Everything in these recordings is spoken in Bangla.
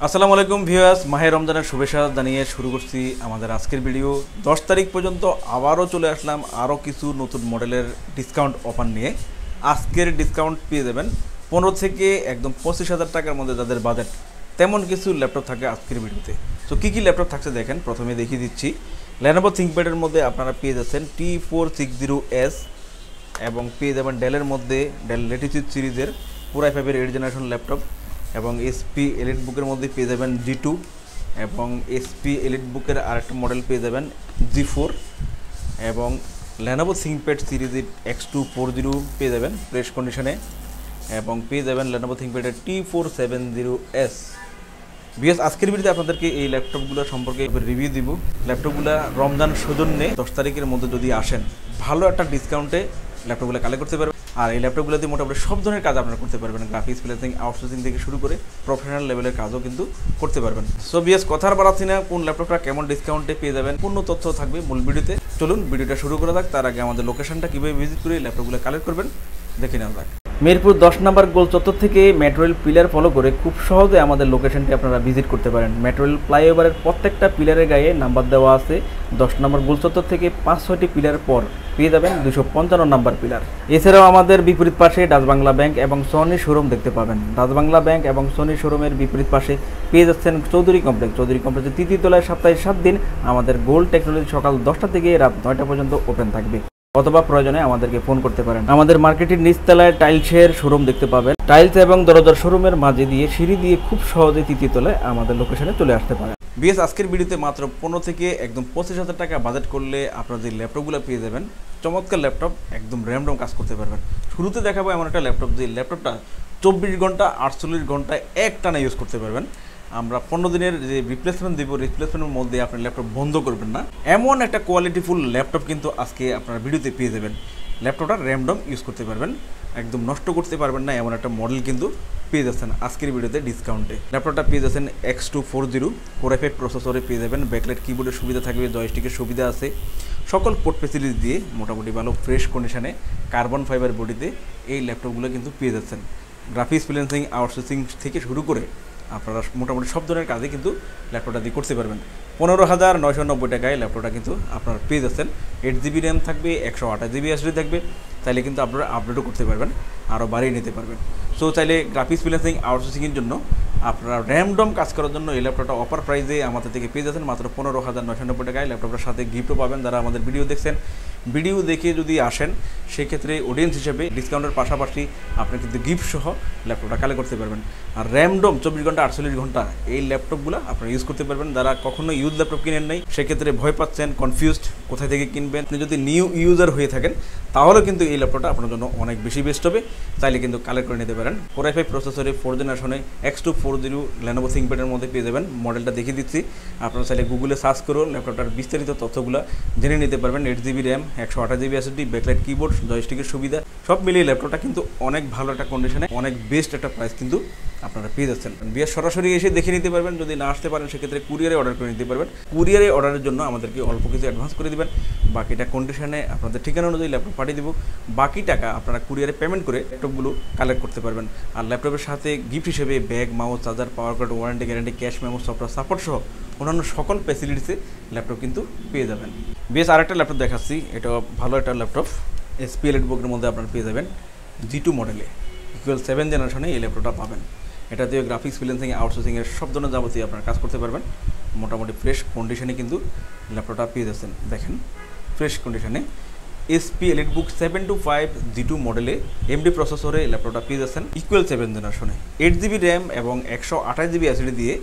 আসসালামু আলাইকুম ভিউয়ার্স, মাহে রমজানের শুভেচ্ছা জানিয়ে শুরু করছি আমাদের আজকের ভিডিও। 10 তারিখ পর্যন্ত আবারও চলে আসলাম আরও কিছু নতুন মডেলের ডিসকাউন্ট অফার নিয়ে। আজকের ডিসকাউন্ট পেয়ে যাবেন 15 থেকে একদম 25,000 টাকার মধ্যে যাদের বাজেট, তেমন কিছু ল্যাপটপ থাকে আজকের ভিডিওতে। তো কী কী ল্যাপটপ থাকছে দেখেন, প্রথমে দেখিয়ে দিচ্ছি। Lenovo ThinkPad-এর মধ্যে আপনারা পেয়ে যাচ্ছেন T460S এবং পেয়ে যাবেন ডেলের মধ্যে ডেল লেটিটিউড সিরিজের Core i5-এর 8th জেনারেশন ল্যাপটপ এবং এসপি এলিট বুকের মধ্যে পেয়ে যাবেন G2 এবং এসপি এলিট বুকের আরেকটা মডেল পেয়ে যাবেন G4 এবং Lenovo ThinkPad সিরিজের X240 পেয়ে যাবেন ফ্রেশ কন্ডিশনে এবং পেয়ে যাবেন Lenovo ThinkPad-এর T470S। বিএস আজকের ভিডিওতে আপনাদেরকে এই ল্যাপটপগুলো সম্পর্কে রিভিউ দিব। ল্যাপটপগুলো রমজান সৌজন্যে 10 তারিখের মধ্যে যদি আসেন, ভালো একটা ডিসকাউন্টে ল্যাপটপগুলো কালেক্ট করতে পারবেন। আর এই ল্যাপটপগুলোতে মোটামুটি সব ধরনের কাজ আপনারা করতে পারবেন, গ্রাফিক্স, ফ্রিল্যান্সিং, আউটসোর্সিং থেকে শুরু করে প্রফেশনাল লেভেলের কাজও কিন্তু করতে পারবেন। সো বিএস কথার বাড়াচ্ছি না, কোন ল্যাপটপটা কেমন ডিসকাউন্টে পেয়ে যাবেন পূর্ণ তথ্য থাকবে মূল ভিডিওতে। চলুন ভিডিওটা শুরু করা যাক। তার আগে আমাদের লোকেশনটা কীভাবে ভিজিট করে ল্যাপটপগুলো কালেক্ট করবেন দেখে নেওয়া যাক। মিরপুর 10 নম্বর গোল চত্বর থেকে মেট্রো রেল পিলার ফলো করে খুব সহজে আমাদের লোকেশনটি আপনারা ভিজিট করতে পারেন। মেট্রো রেল ফ্লাইওভারের প্রত্যেকটা পিলারের গায়ে নাম্বার দেওয়া আছে। 10 নম্বর গোল চত্বর থেকে 5-6টি পিলার পর পেয়ে যাবেন 255 নম্বর পিলার। এছাড়াও আমাদের বিপরীত পাশে ডাচ বাংলা ব্যাংক এবং সনি শোরুম দেখতে পাবেন। ডাচ বাংলা ব্যাংক এবং সনি শোরুমের বিপরীত পাশে পেয়ে যাচ্ছেন চৌধুরী কমপ্লেক্স। চৌধুরী কমপ্লেক্সের 3য় তলায় সপ্তাহে 7 দিন আমাদের গোল্ড টেকনোলজি সকাল 10টা থেকে রাত 9টা পর্যন্ত ওপেন থাকবে, অথবা প্রয়োজনে আমাদেরকে ফোন করতে পারেন। আমাদের মার্কেটের নিচতলায় টাইলসের শোরুম দেখতে পাবেন। টাইলস এবং দরজার শোরুমের মাঝে দিয়ে সিঁড়ি দিয়ে খুব সহজে 3য় তলায় আমাদের লোকেশনে চলে আসতে পারেন। বিএস আজকের ভিডিওতে মাত্র 15 থেকে একদম 25,000 টাকা বাজেট করলে আপনারা যে ল্যাপটপগুলো পেয়ে যাবেন, চমৎকার ল্যাপটপ, একদম র্যামডম কাজ করতে পারবেন। শুরুতে দেখাবো এমন একটা ল্যাপটপ যে ল্যাপটপটা 24 ঘন্টা 48 ঘন্টায় একটানা ইউজ করতে পারবেন। আমরা 15 দিনের যে রিপ্লেসমেন্ট দিব, রিপ্লেসমেন্টের মধ্যে আপনার ল্যাপটপ বন্ধ করবেন না, এমন একটা কোয়ালিটিফুল ল্যাপটপ কিন্তু আজকে আপনারা ভিডিওতে পেয়ে যাবেন। ল্যাপটপটা র্যামডম ইউজ করতে পারবেন, একদম নষ্ট করতে পারবেন না, এমন একটা মডেল কিন্তু পেয়ে যাচ্ছেন আজকের ভিডিওতে ডিসকাউন্টে। ল্যাপটপটা পেয়ে যাচ্ছেন X240 Core i5 প্রসেসরে পেয়ে যাবেন। ব্যাকলাইট কিবোর্ডের সুবিধা থাকবে, জয়স্টিকের সুবিধা আছে, সকল পোর্ট ফেসিলিটি দিয়ে মোটামুটি ভালো ফ্রেশ কন্ডিশনে কার্বন ফাইবার বডিতে এই ল্যাপটপগুলো কিন্তু পেয়ে যাচ্ছেন। গ্রাফিক্স, ফ্রিল্যান্সিং, আউটসোর্সিং থেকে শুরু করে আপনারা মোটামুটি সব ধরনের কাজে কিন্তু ল্যাপটপটা দিয়ে করতে পারবেন। 15,990 টাকায় ল্যাপটপটা কিন্তু আপনারা পেয়ে যাচ্ছেন। 8GB র্যাম থাকবে, 128GB SSD থাকবে, চাইলে কিন্তু আপনারা আপডেটও করতে পারবেন, আরও বাড়িয়ে নিতে পারবেন। সো চাইলে গ্রাফিক্স, ফ্রিল্যান্সিং, আউটসোর্সিংয়ের জন্য আপনারা র্যামডম কাজ করার জন্য এই ল্যাপটপটা অফার প্রাইসে আমাদের থেকে পেয়ে যাচ্ছেন মাত্র 15,990 টাকায়। ল্যাপটপটার সাথে গিফটও পাবেন। যারা আমাদের ভিডিও দেখছেন, ভিডিও দেখে যদি আসেন, সেক্ষেত্রে অডিয়েন্স হিসেবে ডিসকাউন্টের পাশাপাশি আপনি কিন্তু গিফট সহ ল্যাপটপটা কালেক্ট করতে পারবেন। আর র্যামডম 24 ঘন্টা 48 ঘন্টা এই ল্যাপটপগুলো আপনারা ইউজ করতে পারবেন। যারা কখনো ইউজ ল্যাপটপ কিনেন নাই, সেক্ষেত্রে ভয় পাচ্ছেন, কনফিউজড কোথায় থেকে কিনবেন, আপনি যদি নিউ ইউজার হয়ে থাকেন তাহলে কিন্তু এই ল্যাপটপটা আপনার জন্য অনেক বেশি বেস্ট হবে, চাইলে কিন্তু কালেক্ট করে নিতে পারেন। Core i5 প্রসেসরে 4th জেনারেশনে X240 Lenovo ThinkPad-এর মধ্যে পেয়ে যাবেন। মডেলটা দেখিয়ে দিচ্ছি, আপনারা চাইলে গুগলে সার্চ করুন ল্যাপটপটার বিস্তারিত তথ্যগুলো জেনে নিতে পারবেন। 8GB RAM, 128GB SSD, backlight keyboard, জয়স্টিকের সুবিধা, সব মিলিয়ে ল্যাপটপটা কিন্তু অনেক ভালো একটা কন্ডিশনে, অনেক বেস্ট একটা প্রাইস কিন্তু আপনারা পেয়ে যাচ্ছেন। বিএস সরাসরি এসে দেখে নিতে পারবেন। যদি না আসতে পারেন, সেক্ষেত্রে কুরিয়ারে অর্ডার করে নিতে পারবেন। কুরিয়ারে অর্ডারের জন্য আমাদেরকে অল্প কিছু অ্যাডভান্স করে দেবেন, বাকিটা কন্ডিশনে আপনাদের ঠিকানা অনুযায়ী ল্যাপটপ পাঠিয়ে দেবো। বাকি টাকা আপনারা কুরিয়ারে পেমেন্ট করে ল্যাপটপগুলো কালেক্ট করতে পারবেন। আর ল্যাপটপের সাথে গিফট হিসেবে bag, mouse, charger, power card, warranty guarantee, cash memo, software support সহ অন্যান্য সকল ফ্যাসিলিটিসে ল্যাপটপ কিন্তু পেয়ে যাবেন। বেশ আরেকটা ল্যাপটপ দেখাচ্ছি, এটা ভালো একটা ল্যাপটপ। এসপি এলিট বুকের মধ্যে আপনারা পেয়ে যাবেন G2 মডেলে, ইকুয়াল 7th জেনারেশনে এই ল্যাপটপটা পাবেন। এটা দিয়ে গ্রাফিক্স, ফ্রিল্যান্সিং, আউটসোর্সিংয়ের সব ধরনের যাবতীয় আপনারা কাজ করতে পারবেন। মোটামুটি ফ্রেশ কন্ডিশনে কিন্তু ল্যাপটপটা পেয়ে যাচ্ছেন। দেখেন ফ্রেশ কন্ডিশনে এসপি এলিট বুক 725 G2 মডেলে AMD প্রসেসরে ল্যাপটপটা পেয়ে যাচ্ছেন, ইকুয়াল 7th জেনারেশনে 8GB র্যাম এবং 128GB SSD দিয়ে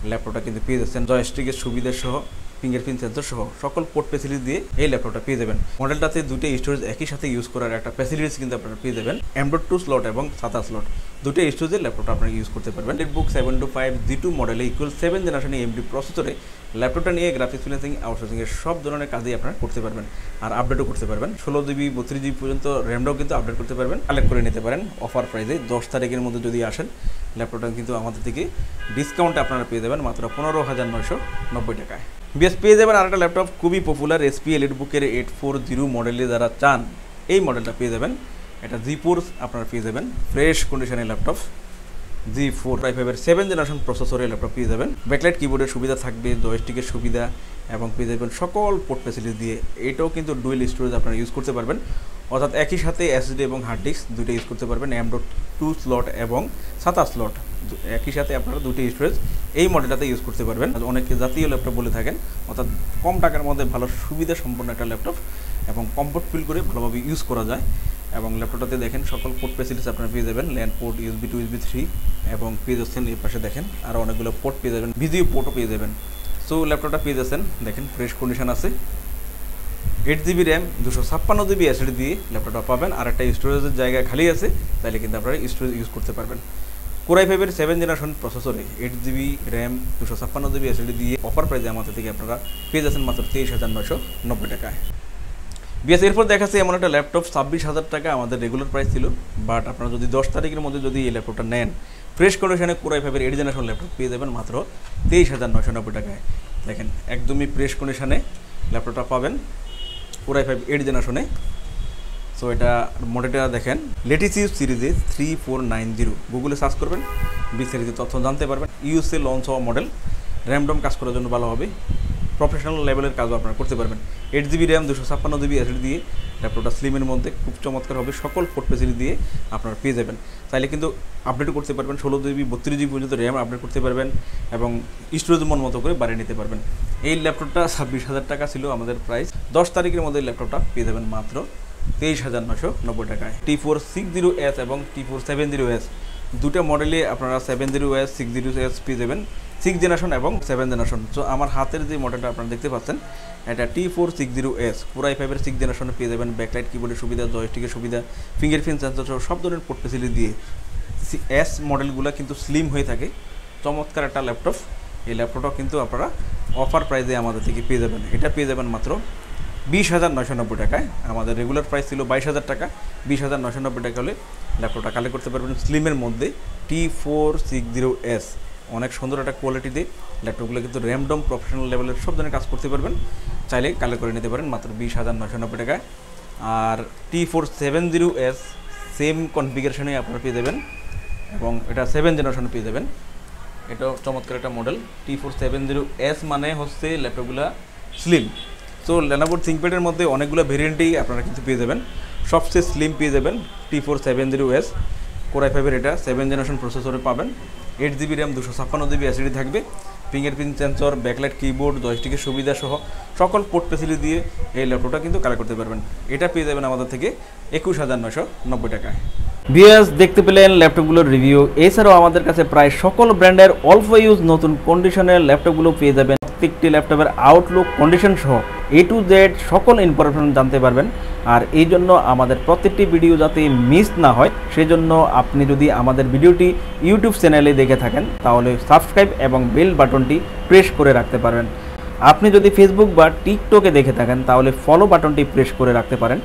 ল্যাপটপটা কিন্তু পেয়ে যাচ্ছেন। জয়স্টিকের সুবিধা সহ, ফিঙ্গারপ্রিন্ট সেন্সর সহ সকল পোর্ট ফ্যাসিলিটি দিয়ে এই ল্যাপটপটা পেয়ে যাবেন। মডেলটাতে দুটো স্টোরেজ একই সাথে ইউজ করার একটা ফ্যাসিলিটিস কিন্তু আপনারা পেয়ে যাবেন। M.2 স্লট এবং SATA স্লট, দুটো স্টোরেজের ল্যাপটপটা আপনারা ইউজ করতে পারবেন। বুক 725 G2 মডেলে ইকুয়াল 7th জেনারেশনে AMD প্রসেসরে ল্যাপটপটা নিয়ে গ্রাফিক্স, ফ্রিল্যান্সিং, আউটসোর্সিংয়ের সব ধরনের কাজেই আপনারা করতে পারবেন, আর আপডেটও করতে পারবেন। 16GB 32GB পর্যন্ত র্যামটাও কিন্তু আপডেট করতে পারবেন, কালেক্ট করে নিতে পারেন অফার প্রাইসে। 10 তারিখের মধ্যে যদি আসেন, ল্যাপটপটা কিন্তু আমাদের থেকে ডিসকাউন্টে আপনারা পেয়ে যাবেন মাত্র 15,990 টাকায়। বিএস পেয়ে যাবেন আরেকটা ল্যাপটপ খুবই পপুলার এসপি এলিট বুকের 840 মডেলে যারা চান, এই মডেলটা পেয়ে যাবেন। এটা G4 আপনারা পেয়ে যাবেন, ফ্রেশ কন্ডিশনের ল্যাপটপ। G4 i5-এর 7 জেনারেশন প্রসেসরের ল্যাপটপ পেয়ে যাবেন। ব্যাকলাইট কিবোর্ডের সুবিধা থাকবে, জয়স্টিকের সুবিধা এবং পেয়ে যাবেন সকল পোর্ট ফ্যাসিলিটি দিয়ে। এটাও কিন্তু ডুয়েল স্টোরেজ আপনারা ইউজ করতে পারবেন, অর্থাৎ একই সাথে এসএসডি এবং হার্ড ডিস্ক দুটো ইউজ করতে পারবেন। M.2 স্লট এবং SATA স্লট একই সাথে আপনারা দুটি স্টোরেজ এই মডেলটাতে ইউজ করতে পারবেন। অনেকে জাতীয় ল্যাপটপ বলে থাকেন, অর্থাৎ কম টাকার মধ্যে ভালো সুবিধা সম্পন্ন একটা ল্যাপটপ এবং কমফোর্ট ফিল করে ভালোভাবে ইউজ করা যায়। এবং ল্যাপটপটাতে দেখেন সকল পোর্ট ফ্যাসিলিটিস আপনারা পেয়ে যাবেন, LAN port, USB to USB 3 এবং পেয়ে যাচ্ছেন এই পাশে দেখেন আরও অনেকগুলো পোর্ট পেয়ে যাবেন, ভিডিও পোর্টও পেয়ে যাবেন। সো ল্যাপটপটা পেয়ে যাচ্ছেন দেখেন ফ্রেশ কন্ডিশন আছে। 8GB র্যাম 256GB SSD দিয়ে ল্যাপটপটা পাবেন। আর একটা স্টোরেজের জায়গা খালি আছে, তাহলে কিন্তু আপনারা স্টোরেজ ইউজ করতে পারবেন। Core i5-এর 7 জেনারেশন প্রসেসরে 8GB র্যাম 256GB SSD দিয়ে অফার প্রাইসে আমাদের থেকে আপনারা পেয়ে যাচ্ছেন মাত্র 23,990 টাকায়। এরপর দেখাচ্ছে এমন একটা ল্যাপটপ 26,000 টাকা আমাদের রেগুলার প্রাইস ছিল, বাট আপনারা যদি 10 তারিখের মধ্যে যদি এই ল্যাপটপটা নেন, ফ্রেশ কন্ডিশনে Core i5-এর 8 জেনারেশন ল্যাপটপ পেয়ে যাবেন মাত্র 23,990 টাকায়। দেখেন একদমই ফ্রেশ কন্ডিশনে ল্যাপটপটা পাবেন Core i5 8 জেনারেশনে। সো এটা মডেলটা দেখেন লেটিসিউস সিরিজে 3490, গুগলে সার্চ করবেন, বিস্তারিত তথ্য জানতে পারবেন। ইউএসএ লঞ্চ হওয়া মডেল, র্যামডম কাজ করার জন্য ভালো হবে, প্রফেশনাল লেভেলের কাজও আপনারা করতে পারবেন। 8GB র্যাম 256GB SSD দিয়ে ল্যাপটপটা স্লিমের মধ্যে খুব চমৎকার হবে, সকল পোর্ট ফ্যাসিলিটি দিয়ে আপনারা পেয়ে যাবেন। চাইলে কিন্তু আপডেটও করতে পারবেন, 16GB 32GB পর্যন্ত র্যাম আপডেট করতে পারবেন এবং স্টোরেজ মন মতো করে বাড়িয়ে নিতে পারবেন। এই ল্যাপটপটা 26,000 টাকা ছিল আমাদের প্রাইস, 10 তারিখের মধ্যে ল্যাপটপটা পেয়ে যাবেন মাত্র 23,990 টাকায়। T4 60S এবং T4 70S দুটো মডেলে আপনারা 70S 60S পেয়ে যাবেন, 6 জেনারেশন এবং 7 জেনারেশন। সো আমার হাতের যে মডেলটা আপনারা দেখতে পাচ্ছেন এটা T4 60S, Core i5-এর 6 জেনারেশনে পেয়ে যাবেন ব্যাকলাইট কিবোর্ডের সুবিধা, জয়স্টিকের সুবিধা, ফিঙ্গারপ্রিন্ট সেন্সর সহ সব ধরনের পোর্ট ফ্যাসিলিটি দিয়ে। S মডেলগুলো কিন্তু স্লিম হয়ে থাকে, চমৎকার একটা ল্যাপটপ। এই ল্যাপটপটাও কিন্তু আপনারা অফার প্রাইসে আমাদের থেকে পেয়ে যাবেন। এটা পেয়ে যাবেন মাত্র 20,990 টাকায়। আমাদের রেগুলার প্রাইস ছিল 22,000 টাকা, 20,990 টাকা হলে ল্যাপটপটা কালেক্ট করতে পারবেন স্লিমের মধ্যে। T4 60S অনেক সুন্দর একটা কোয়ালিটি দিয়ে ল্যাপটপগুলো কিন্তু র্যামডম প্রফেশনাল লেভেলের সব ধরনের কাজ করতে পারবেন, চাইলে কালেক্ট করে নিতে পারেন মাত্র 20,990 টাকায়। আর T4 70S সেম কনফিগারেশনে আপনারা পেয়ে যাবেন এবং এটা 7 জেনারেশনে পেয়ে যাবেন। এটাও চমৎকার একটা মডেল। T4 70S মানে হচ্ছে ল্যাপটপগুলো স্লিম। সো Lenovo ThinkPad-এর মধ্যে অনেকগুলো ভেরিয়েন্টই আপনারা কিন্তু পেয়ে যাবেন, সবচেয়ে স্লিম পেয়ে যাবেন T4 70S। Core i5-এর এটা 7 জেনারেশন প্রসেসরে পাবেন, 8GB র্যাম 256GB SSD থাকবে, ফিঙ্গারপ্রিন্ট সেন্সর, ব্যাকলাইট কিবোর্ড, জয়স্টিকের সুবিধা সহ সকল পোর্ট ফ্যাসিলিটি দিয়ে এই ল্যাপটপটা কিন্তু কালেক্ট করতে পারবেন। এটা পেয়ে যাবেন আমাদের থেকে 21,990 টাকায়। ভিউয়ার্স, দেখতে পেলেন ল্যাপটপগুলোর রিভিউ। এছাড়াও আমাদের কাছে প্রায় সকল ব্র্যান্ডের অল্প ইউজ নতুন কন্ডিশনের ল্যাপটপগুলো পেয়ে যাবেন। প্রত্যেকটি ল্যাপটপের আউটলুক, কন্ডিশন সহ A to Z সকল ইনফরমেশন জানতে পারবেন। আর এই জন্য আমাদের প্রত্যেকটি ভিডিও যাতে মিস না হয়, সেজন্য আপনি যদি আমাদের ভিডিওটি ইউটিউব চ্যানেলে দেখে থাকেন তাহলে সাবস্ক্রাইব এবং বেল বাটনটি প্রেস করে রাখতে পারবেন। আপনি যদি ফেসবুক বা টিকটকে দেখে থাকেন তাহলে ফলো বাটনটি প্রেস করে রাখতে পারেন,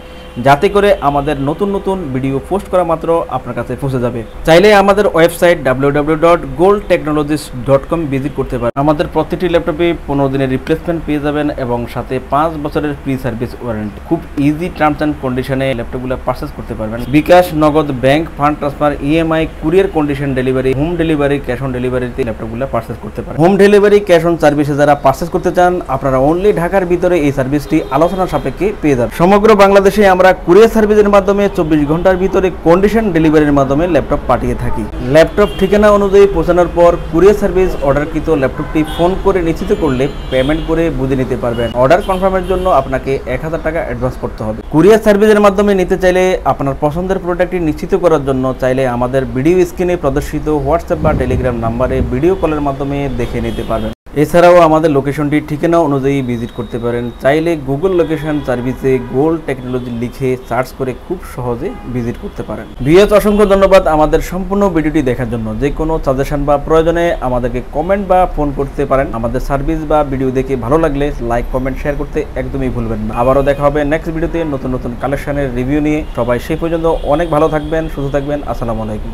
যাতে করে আমাদের নতুন নতুন ভিডিও পোস্ট করা মাত্র আপনার কাছে পৌঁছে যাবে। চাইলে আমাদের ওয়েবসাইট www.goldtechnologies.com ভিজিট করতে পারেন। আমাদের প্রত্যেকটি ল্যাপটপে 15 দিনের রিপ্লেসমেন্ট পেয়ে যাবেন এবং সাথে 5 বছরের ফ্রি সার্ভিস ওয়ারেন্টি। খুব ইজি টার্মস অ্যান্ড কন্ডিশনে ল্যাপটপগুলো পারচেস করতে পারবেন। বিকাশ, নগদ, bank, fund transfer, EMI, courier condition delivery, home delivery, cash on ডেলিভারিতে ল্যাপটপগুলো পারচেস করতে পারেন। হোম ডেলিভারি, ক্যাশ অন সার্ভিসে যারা পারচেস করতে চান আপনারা অনলি ঢাকার ভিতরে এই সার্ভিসটি আলোচনা সাপেক্ষে পেয়ে যাবেন। সমগ্র বাংলাদেশে আমরা কুরিয়ার সার্ভিসের মাধ্যমে 24 ঘন্টার ভিতরে কন্ডিশন ডেলিভারির মাধ্যমে ল্যাপটপ পাঠিয়ে থাকি। ল্যাপটপ ঠিকানা অনুযায়ী পৌঁছানোর পর কুরিয়ার সার্ভিস অর্ডারকৃত ল্যাপটপটি ফোন করে নিশ্চিত করলে পেমেন্ট করে বুঝে নিতে পারবেন। অর্ডার কনফার্মের জন্য আপনাকে 1,000 টাকা অ্যাডভান্স করতে হবে। কুরিয়ার সার্ভিসের মাধ্যমে নিতে চাইলে আপনার পছন্দের প্রোডাক্টটি নিশ্চিত করার জন্য চাইলে আমাদের ভিডিও স্ক্রিনে প্রদর্শিত হোয়াটসঅ্যাপ বা টেলিগ্রাম নাম্বারে ভিডিও কলের মাধ্যমে দেখে নিতে পারবেন। এছাড়াও আমাদের লোকেশনটি ঠিকানা অনুযায়ী ভিজিট করতে পারেন। চাইলে গুগল লোকেশন সার্ভিসে গোল্ড টেকনোলজি লিখে সার্চ করে খুব সহজে ভিজিট করতে পারেন। ভিউয়ার্স, অসংখ্য ধন্যবাদ আমাদের সম্পূর্ণ ভিডিওটি দেখার জন্য। যে কোনো সাজেশন বা প্রয়োজনে আমাদেরকে কমেন্ট বা ফোন করতে পারেন। আমাদের সার্ভিস বা ভিডিও দেখে ভালো লাগলে লাইক, কমেন্ট, শেয়ার করতে একদমই ভুলবেন না। আবারও দেখা হবে নেক্সট ভিডিওতে নতুন নতুন কালেকশনের রিভিউ নিয়ে। সবাই সেই পর্যন্ত অনেক ভালো থাকবেন, সুস্থ থাকবেন। আসসালামু আলাইকুম।